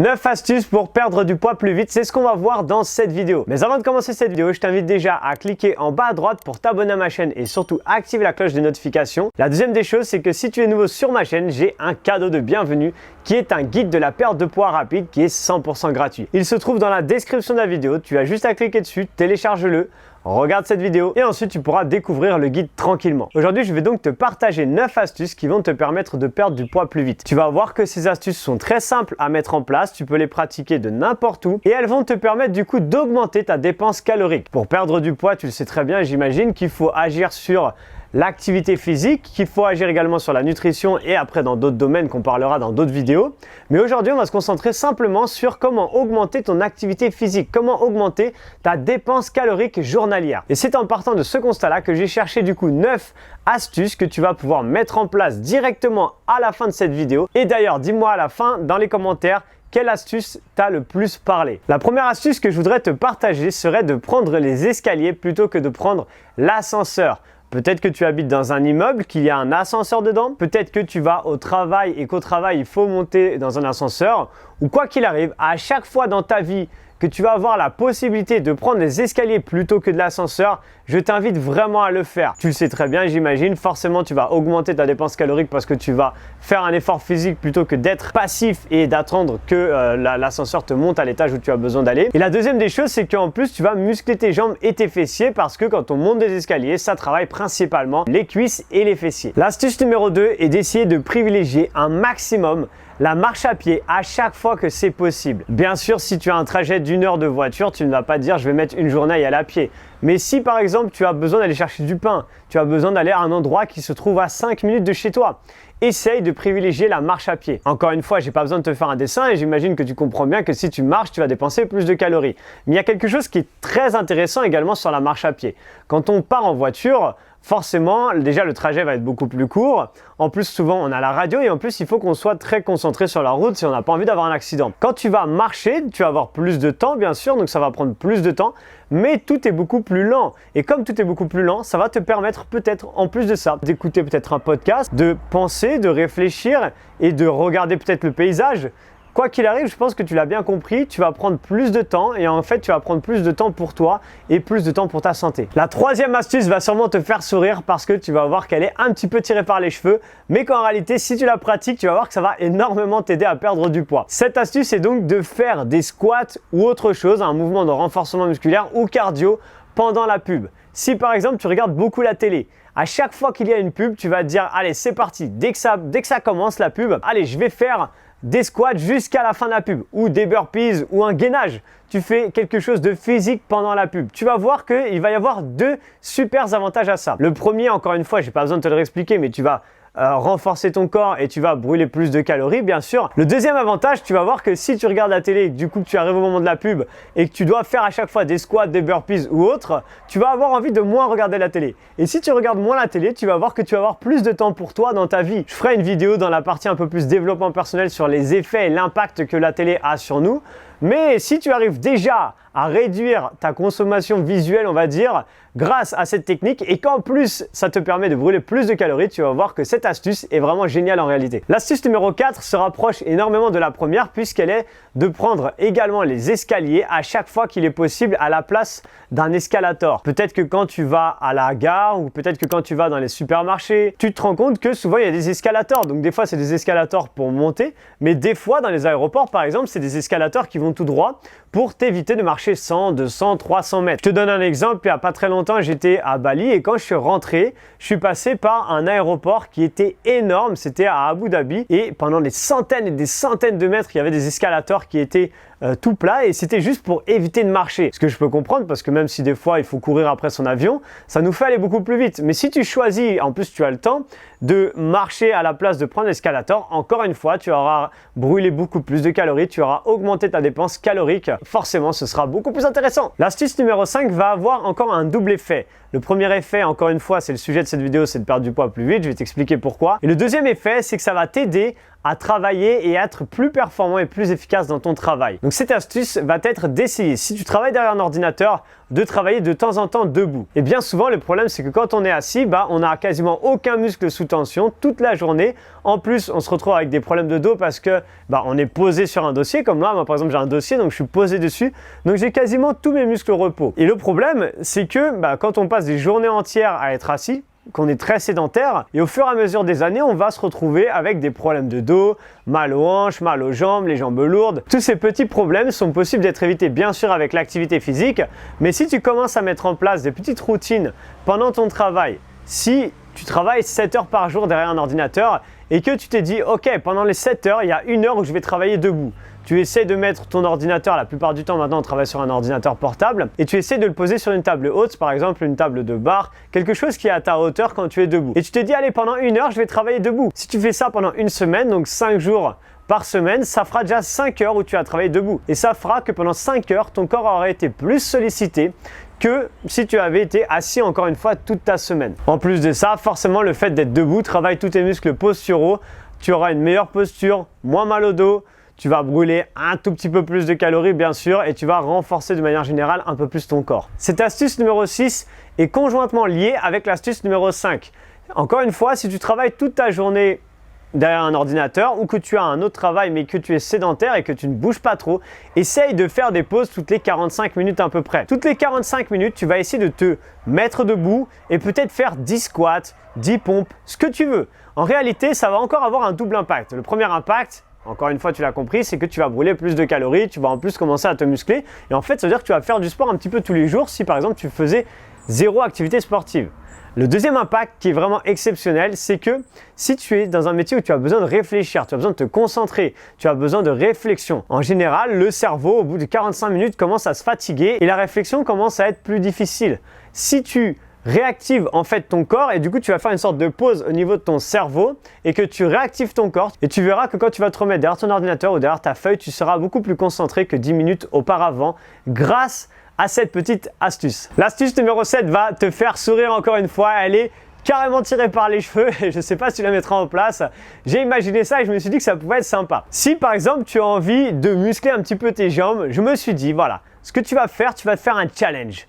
9 astuces pour perdre du poids plus vite, c'est ce qu'on va voir dans cette vidéo. Mais avant de commencer cette vidéo, je t'invite déjà à cliquer en bas à droite pour t'abonner à ma chaîne et surtout activer la cloche de notification. La deuxième des choses, c'est que si tu es nouveau sur ma chaîne, j'ai un cadeau de bienvenue qui est un guide de la perte de poids rapide qui est 100% gratuit. Il se trouve dans la description de la vidéo, tu as juste à cliquer dessus, télécharge-le. Regarde cette vidéo et ensuite tu pourras découvrir le guide tranquillement. Aujourd'hui, je vais donc te partager 9 astuces qui vont te permettre de perdre du poids plus vite. Tu vas voir que ces astuces sont très simples à mettre en place, tu peux les pratiquer de n'importe où et elles vont te permettre du coup d'augmenter ta dépense calorique. Pour perdre du poids, tu le sais très bien, j'imagine qu'il faut agir sur l'activité physique, qu'il faut agir également sur la nutrition et après dans d'autres domaines qu'on parlera dans d'autres vidéos. Mais aujourd'hui, on va se concentrer simplement sur comment augmenter ton activité physique, comment augmenter ta dépense calorique journalière. Et c'est en partant de ce constat-là que j'ai cherché du coup 9 astuces que tu vas pouvoir mettre en place directement à la fin de cette vidéo. Et d'ailleurs, dis-moi à la fin dans les commentaires quelle astuce t'a le plus parlé. La première astuce que je voudrais te partager serait de prendre les escaliers plutôt que de prendre l'ascenseur. Peut-être que tu habites dans un immeuble, qu'il y a un ascenseur dedans. Peut-être que tu vas au travail et qu'au travail, il faut monter dans un ascenseur. Ou quoi qu'il arrive, à chaque fois dans ta vie que tu vas avoir la possibilité de prendre les escaliers plutôt que de l'ascenseur, je t'invite vraiment à le faire. Tu le sais très bien, j'imagine, forcément tu vas augmenter ta dépense calorique parce que tu vas faire un effort physique plutôt que d'être passif et d'attendre que l'ascenseur te monte à l'étage où tu as besoin d'aller. Et la deuxième des choses, c'est qu'en plus tu vas muscler tes jambes et tes fessiers parce que quand on monte des escaliers, ça travaille principalement les cuisses et les fessiers. L'astuce numéro 2 est d'essayer de privilégier un maximum la marche à pied à chaque fois que c'est possible. Bien sûr, si tu as un trajet d'1 heure de voiture, tu ne vas pas te dire je vais mettre une journée à y aller à pied. Mais si par exemple tu as besoin d'aller chercher du pain, tu as besoin d'aller à un endroit qui se trouve à 5 minutes de chez toi, essaye de privilégier la marche à pied. Encore une fois, j'ai pas besoin de te faire un dessin et j'imagine que tu comprends bien que si tu marches, tu vas dépenser plus de calories. Mais il y a quelque chose qui est très intéressant également sur la marche à pied. Quand on part en voiture, forcément, déjà le trajet va être beaucoup plus court. En plus, souvent, on a la radio et en plus, il faut qu'on soit très concentré sur la route si on n'a pas envie d'avoir un accident. Quand tu vas marcher, tu vas avoir plus de temps, bien sûr, donc ça va prendre plus de temps, mais tout est beaucoup plus lent. Et comme tout est beaucoup plus lent, ça va te permettre peut-être, en plus de ça, d'écouter peut-être un podcast, de penser, de réfléchir et de regarder peut-être le paysage. Quoi qu'il arrive, je pense que tu l'as bien compris, tu vas prendre plus de temps et en fait, tu vas prendre plus de temps pour toi et plus de temps pour ta santé. La troisième astuce va sûrement te faire sourire parce que tu vas voir qu'elle est un petit peu tirée par les cheveux, mais qu'en réalité, si tu la pratiques, tu vas voir que ça va énormément t'aider à perdre du poids. Cette astuce est donc de faire des squats ou autre chose, un mouvement de renforcement musculaire ou cardio pendant la pub. Si par exemple, tu regardes beaucoup la télé, à chaque fois qu'il y a une pub, tu vas te dire, allez, c'est parti, dès que ça commence la pub, allez, je vais faire des squats jusqu'à la fin de la pub ou des burpees ou un gainage. Tu fais quelque chose de physique pendant la pub. Tu vas voir qu'il va y avoir 2 super avantages à ça. Le premier, encore une fois, j'ai pas besoin de te le réexpliquer, mais tu vas renforcer ton corps et tu vas brûler plus de calories, bien sûr. Le deuxième avantage, tu vas voir que si tu regardes la télé, du coup que tu arrives au moment de la pub et que tu dois faire à chaque fois des squats, des burpees ou autre, tu vas avoir envie de moins regarder la télé. Et si tu regardes moins la télé, tu vas voir que tu vas avoir plus de temps pour toi dans ta vie. Je ferai une vidéo dans la partie un peu plus développement personnel sur les effets et l'impact que la télé a sur nous. Mais si tu arrives déjà à réduire ta consommation visuelle, on va dire, grâce à cette technique et qu'en plus ça te permet de brûler plus de calories, tu vas voir que cette astuce est vraiment géniale en réalité. L'astuce numéro 4 se rapproche énormément de la première puisqu'elle est de prendre également les escaliers à chaque fois qu'il est possible à la place d'un escalator. Peut-être que quand tu vas à la gare ou peut-être que quand tu vas dans les supermarchés, tu te rends compte que souvent il y a des escalators. Donc des fois c'est des escalators pour monter, mais des fois dans les aéroports par exemple, c'est des escalators qui vont tout droit pour t'éviter de marcher 100, 200, 300 mètres. Je te donne un exemple, il n'y a pas très longtemps, j'étais à Bali et quand je suis rentré, je suis passé par un aéroport qui était énorme, c'était à Abu Dhabi et pendant des centaines et des centaines de mètres, il y avait des escalators qui étaient tout plat et c'était juste pour éviter de marcher. Ce que je peux comprendre parce que même si des fois il faut courir après son avion, ça nous fait aller beaucoup plus vite. Mais si tu choisis, en plus tu as le temps de marcher à la place de prendre l'escalator, encore une fois, tu auras brûlé beaucoup plus de calories, tu auras augmenté ta dépense calorique. Forcément, ce sera beaucoup plus intéressant. L'astuce numéro 5 va avoir encore un double effet. Le premier effet, encore une fois, c'est le sujet de cette vidéo, c'est de perdre du poids plus vite. Je vais t'expliquer pourquoi. Et le deuxième effet, c'est que ça va t'aider à travailler et à être plus performant et plus efficace dans ton travail. Donc cette astuce va être d'essayer, si tu travailles derrière un ordinateur, de travailler de temps en temps debout. Et bien souvent, le problème, c'est que quand on est assis, on n'a quasiment aucun muscle sous tension toute la journée. En plus, on se retrouve avec des problèmes de dos parce que on est posé sur un dossier. Comme moi, par exemple, j'ai un dossier, donc je suis posé dessus. Donc j'ai quasiment tous mes muscles au repos. Et le problème, c'est que quand on passe des journées entières à être assis, qu'on est très sédentaire et au fur et à mesure des années, on va se retrouver avec des problèmes de dos, mal aux hanches, mal aux jambes, les jambes lourdes. Tous ces petits problèmes sont possibles d'être évités bien sûr avec l'activité physique, mais si tu commences à mettre en place des petites routines pendant ton travail, si tu travailles 7 heures par jour derrière un ordinateur et que tu t'es dit ok, pendant les 7 heures, il y a 1 heure où je vais travailler debout. Tu essaies de mettre ton ordinateur, la plupart du temps maintenant on travaille sur un ordinateur portable, et tu essaies de le poser sur une table haute, par exemple une table de bar, quelque chose qui est à ta hauteur quand tu es debout. Et tu te dis allez, pendant 1 heure je vais travailler debout. Si tu fais ça pendant une semaine, donc 5 jours par semaine, ça fera déjà 5 heures où tu as travaillé debout. Et ça fera que pendant 5 heures, ton corps aurait été plus sollicité que si tu avais été assis encore une fois toute ta semaine. En plus de ça, forcément le fait d'être debout travaille tous tes muscles posturaux, tu auras une meilleure posture, moins mal au dos, tu vas brûler un tout petit peu plus de calories bien sûr et tu vas renforcer de manière générale un peu plus ton corps. Cette astuce numéro 6 est conjointement liée avec l'astuce numéro 5. Encore une fois, si tu travailles toute ta journée derrière un ordinateur ou que tu as un autre travail mais que tu es sédentaire et que tu ne bouges pas trop, essaye de faire des pauses toutes les 45 minutes à peu près. Toutes les 45 minutes, tu vas essayer de te mettre debout et peut-être faire 10 squats, 10 pompes, ce que tu veux. En réalité, ça va encore avoir un double impact. Le premier impact, encore une fois, tu l'as compris, c'est que tu vas brûler plus de calories, tu vas en plus commencer à te muscler. Et en fait, ça veut dire que tu vas faire du sport un petit peu tous les jours si par exemple tu faisais 0 activité sportive. Le deuxième impact qui est vraiment exceptionnel, c'est que si tu es dans un métier où tu as besoin de réfléchir, tu as besoin de te concentrer, tu as besoin de réflexion, en général, le cerveau, au bout de 45 minutes, commence à se fatiguer et la réflexion commence à être plus difficile. Si tu réactive en fait ton corps et du coup tu vas faire une sorte de pause au niveau de ton cerveau et que tu réactives ton corps et tu verras que quand tu vas te remettre derrière ton ordinateur ou derrière ta feuille, tu seras beaucoup plus concentré que 10 minutes auparavant grâce à cette petite astuce. L'astuce numéro 7 va te faire sourire encore une fois, elle est carrément tirée par les cheveux et je ne sais pas si tu la mettras en place. J'ai imaginé ça et je me suis dit que ça pouvait être sympa. Si par exemple tu as envie de muscler un petit peu tes jambes, je me suis dit voilà, ce que tu vas faire, tu vas te faire un challenge.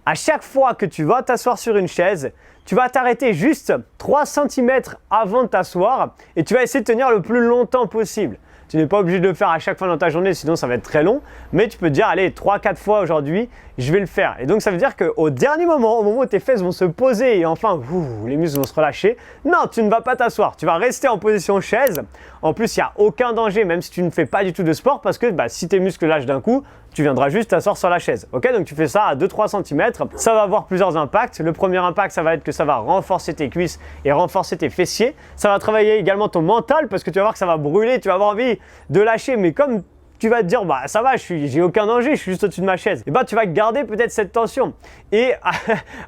À chaque fois que tu vas t'asseoir sur une chaise, tu vas t'arrêter juste 3 cm avant de t'asseoir et tu vas essayer de tenir le plus longtemps possible. Tu n'es pas obligé de le faire à chaque fois dans ta journée, sinon ça va être très long. Mais tu peux te dire, allez, 3-4 fois aujourd'hui, je vais le faire. Et donc ça veut dire qu'au dernier moment, au moment où tes fesses vont se poser et enfin, les muscles vont se relâcher, non, tu ne vas pas t'asseoir. Tu vas rester en position chaise. En plus, il n'y a aucun danger, même si tu ne fais pas du tout de sport, parce que si tes muscles lâchent d'un coup, tu viendras juste t'asseoir sur la chaise. Ok, donc tu fais ça à 2-3 cm. Ça va avoir plusieurs impacts. Le premier impact, ça va être que ça va renforcer tes cuisses et renforcer tes fessiers. Ça va travailler également ton mental parce que tu vas voir que ça va brûler. Tu vas avoir envie de lâcher, mais comme tu vas te dire, ça va, j'ai aucun danger, je suis juste au-dessus de ma chaise. Et tu vas garder peut-être cette tension. Et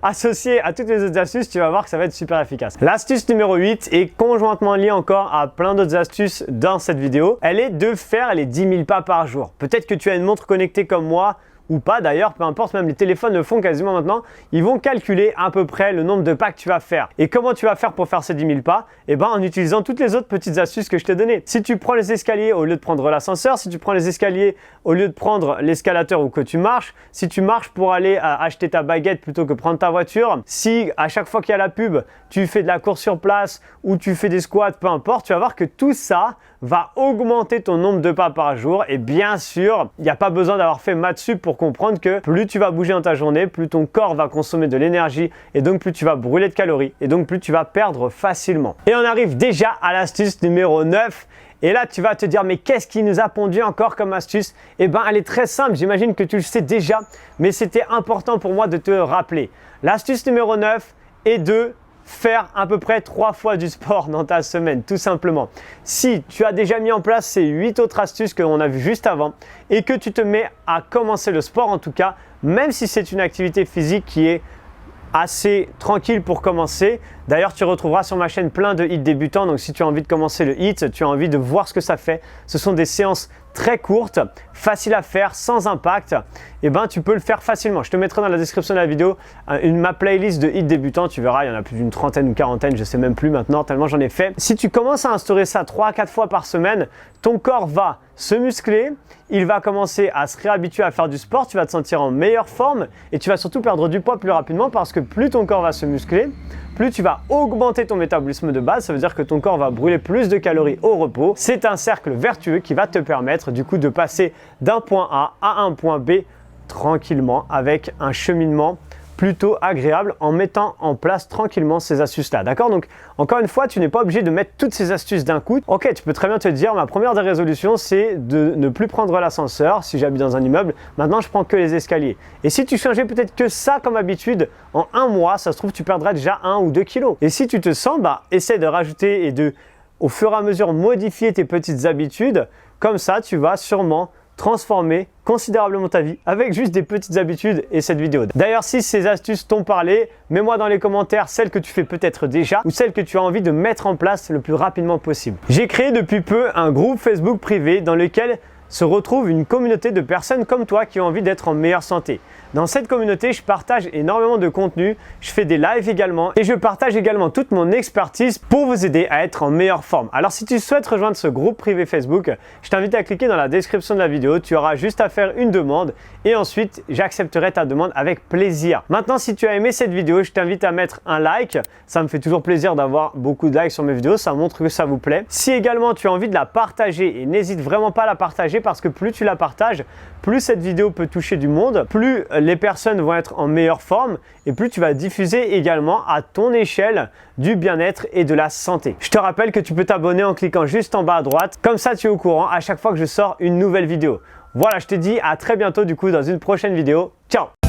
associé à toutes les autres astuces, tu vas voir que ça va être super efficace. L'astuce numéro 8 est conjointement liée encore à plein d'autres astuces dans cette vidéo. Elle est de faire les 10 000 pas par jour. Peut-être que tu as une montre connectée comme moi, ou pas d'ailleurs, peu importe, même les téléphones le font quasiment maintenant, ils vont calculer à peu près le nombre de pas que tu vas faire. Et comment tu vas faire pour faire ces 10 000 pas? En utilisant toutes les autres petites astuces que je t'ai données. Si tu prends les escaliers au lieu de prendre l'ascenseur, si tu prends les escaliers au lieu de prendre l'escalateur ou que tu marches, si tu marches pour aller acheter ta baguette plutôt que prendre ta voiture, si à chaque fois qu'il y a la pub, tu fais de la course sur place ou tu fais des squats, peu importe, tu vas voir que tout ça va augmenter ton nombre de pas par jour. Et bien sûr, il n'y a pas besoin d'avoir fait maths sup pour comprendre que plus tu vas bouger dans ta journée, plus ton corps va consommer de l'énergie et donc plus tu vas brûler de calories et donc plus tu vas perdre facilement. Et on arrive déjà à l'astuce numéro 9. Et là, tu vas te dire, mais qu'est-ce qui nous a pondu encore comme astuce? Elle est très simple, j'imagine que tu le sais déjà, mais c'était important pour moi de te rappeler. L'astuce numéro 9 est de faire à peu près 3 fois du sport dans ta semaine, tout simplement. Si tu as déjà mis en place ces 8 autres astuces que l'on a vues juste avant et que tu te mets à commencer le sport en tout cas, même si c'est une activité physique qui est assez tranquille pour commencer, D'ailleurs, tu retrouveras sur ma chaîne plein de hits débutants, donc si tu as envie de commencer le hit, tu as envie de voir ce que ça fait, ce sont des séances très courtes, faciles à faire, sans impact, et ben tu peux le faire facilement. Je te mettrai dans la description de la vidéo ma playlist de hits débutants, tu verras, il y en a plus d'une trentaine ou quarantaine, je sais même plus maintenant, tellement j'en ai fait. Si tu commences à instaurer ça 3 à 4 fois par semaine, ton corps va se muscler, il va commencer à se réhabituer à faire du sport, tu vas te sentir en meilleure forme et tu vas surtout perdre du poids plus rapidement parce que plus ton corps va se muscler, plus tu vas augmenter ton métabolisme de base, ça veut dire que ton corps va brûler plus de calories au repos. C'est un cercle vertueux qui va te permettre du coup de passer d'un point A à un point B tranquillement avec un cheminement plutôt agréable en mettant en place tranquillement ces astuces-là, d'accord? Donc, encore une fois, tu n'es pas obligé de mettre toutes ces astuces d'un coup. Ok, tu peux très bien te dire, ma première des résolutions, c'est de ne plus prendre l'ascenseur si j'habite dans un immeuble. Maintenant, je prends que les escaliers. Et si tu changeais peut-être que ça comme habitude, en un mois, ça se trouve, tu perdrais déjà 1 ou 2 kilos. Et si tu te sens, essaie de rajouter et de, au fur et à mesure, modifier tes petites habitudes. Comme ça, tu vas sûrement transformer considérablement ta vie avec juste des petites habitudes et cette vidéo. D'ailleurs, si ces astuces t'ont parlé, mets-moi dans les commentaires celles que tu fais peut-être déjà ou celles que tu as envie de mettre en place le plus rapidement possible. J'ai créé depuis peu un groupe Facebook privé dans lequel se retrouve une communauté de personnes comme toi qui ont envie d'être en meilleure santé. Dans cette communauté, je partage énormément de contenu, je fais des lives également et je partage également toute mon expertise pour vous aider à être en meilleure forme. Alors si tu souhaites rejoindre ce groupe privé Facebook, je t'invite à cliquer dans la description de la vidéo, tu auras juste à faire une demande et ensuite j'accepterai ta demande avec plaisir. Maintenant, si tu as aimé cette vidéo, je t'invite à mettre un like, ça me fait toujours plaisir d'avoir beaucoup de likes sur mes vidéos, ça montre que ça vous plaît. Si également tu as envie de la partager, et n'hésite vraiment pas à la partager parce que plus tu la partages, plus cette vidéo peut toucher du monde, plus les personnes vont être en meilleure forme et plus tu vas diffuser également à ton échelle du bien-être et de la santé. Je te rappelle que tu peux t'abonner en cliquant juste en bas à droite, comme ça tu es au courant à chaque fois que je sors une nouvelle vidéo. Voilà, je te dis à très bientôt du coup dans une prochaine vidéo. Ciao!